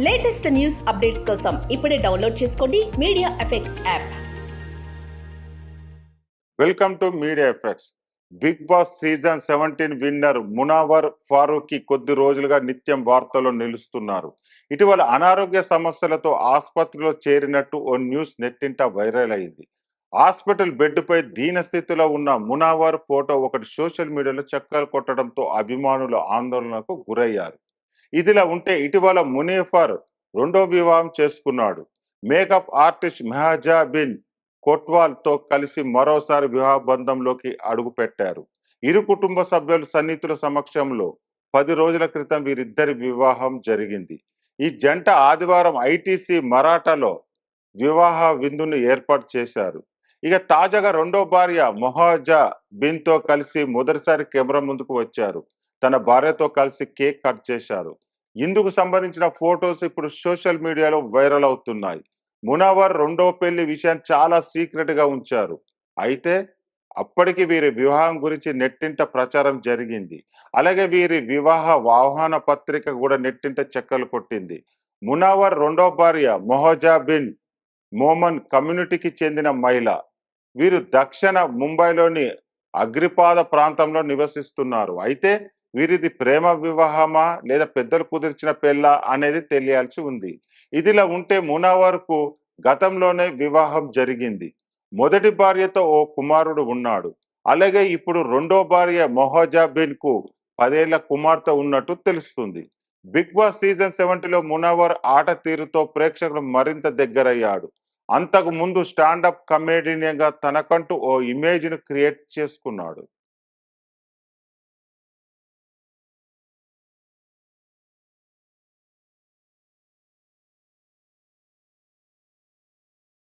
Latest news updates కోసం ఇప్పుడే download చేసుకోండి media effects app. Welcome to media effects. Big boss season 17 winner Munawar Faruqui కొద్ది రోజులుగా నిత్యం వార్తల్లో నిలుస్తున్నారు. ఇటీవల అనారోగ్య సమస్యలతో ఆసుపత్రిలో చేరినట్టు ఓ న్యూస్ నెట్టింట వైరల్ అయింది. హాస్పిటల్ బెడ్పై దీనస్థితిలో ఉన్న మునవ్వర్ ఫోటో ఒకటి సోషల్ మీడియాలో చక్కర్లు కొట్టడంతో అభిమానులు ఆందోళనకు గురయ్యారు. ఇదిలా ఉంటే ఇటీవల మునీఫర్ రెండో వివాహం చేసుకున్నాడు. మేకప్ ఆర్టిస్ట్ మెహజాబిన్ కోట్వాల్ తో కలిసి మరోసారి వివాహ బంధంలోకి అడుగుపెట్టారు. ఇరు కుటుంబ సభ్యులు సన్నిహితుల సమక్షంలో 10 రోజుల క్రితం వీరిద్దరి వివాహం జరిగింది. ఈ జంట ఆదివారం ఐటీసీ మరాఠాలో వివాహ విందును ఏర్పాటు చేశారు. ఇక తాజాగా రెండో భార్య మొహజా బిన్ తో కలిసి మొదటిసారి కెమెరా ముందుకు వచ్చారు. తన భార్యతో కలిసి కేక్ కట్ చేశారు. ఇందుకు సంబంధించిన ఫొటోస్ ఇప్పుడు సోషల్ మీడియాలో వైరల్ అవుతున్నాయి. మునవ్వర్ రెండో పెళ్లి విషయాన్ని చాలా సీక్రెట్ గా ఉంచారు. అయితే అప్పటికి వీరి వివాహం గురించి నెట్టింట ప్రచారం జరిగింది. అలాగే వీరి వివాహ ఆహ్వాన పత్రిక కూడా నెట్టింట చెక్కలు కొట్టింది. మునవ్వర్ రెండో భార్య మొహజా బిన్ మోమన్ కమ్యూనిటీకి చెందిన మహిళ. వీరు దక్షిణ ముంబైలోని అగ్రిపాద ప్రాంతంలో నివసిస్తున్నారు. అయితే వీరిది ప్రేమ వివాహమా లేదా పెద్దలు కుదిర్చిన పెళ్ళా అనేది తెలియాల్సి ఉంది. ఇదిలా ఉంటే మునవ్వర్ కు గతంలోనే వివాహం జరిగింది. మొదటి భార్యతో ఓ కుమారుడు ఉన్నాడు. అలాగే ఇప్పుడు రెండో భార్య మొహజాబిన్ కు 10 ఏళ్ల కుమార్తె ఉన్నట్టు తెలుస్తుంది. బిగ్ బాస్ సీజన్ 70లో మునవ్వర్ ఆట తీరుతో ప్రేక్షకులు మరింత దగ్గరయ్యాడు. అంతకు ముందు స్టాండప్ కమెడియన్ గా తనకంటూ ఓ ఇమేజ్ ను క్రియేట్ చేసుకున్నాడు.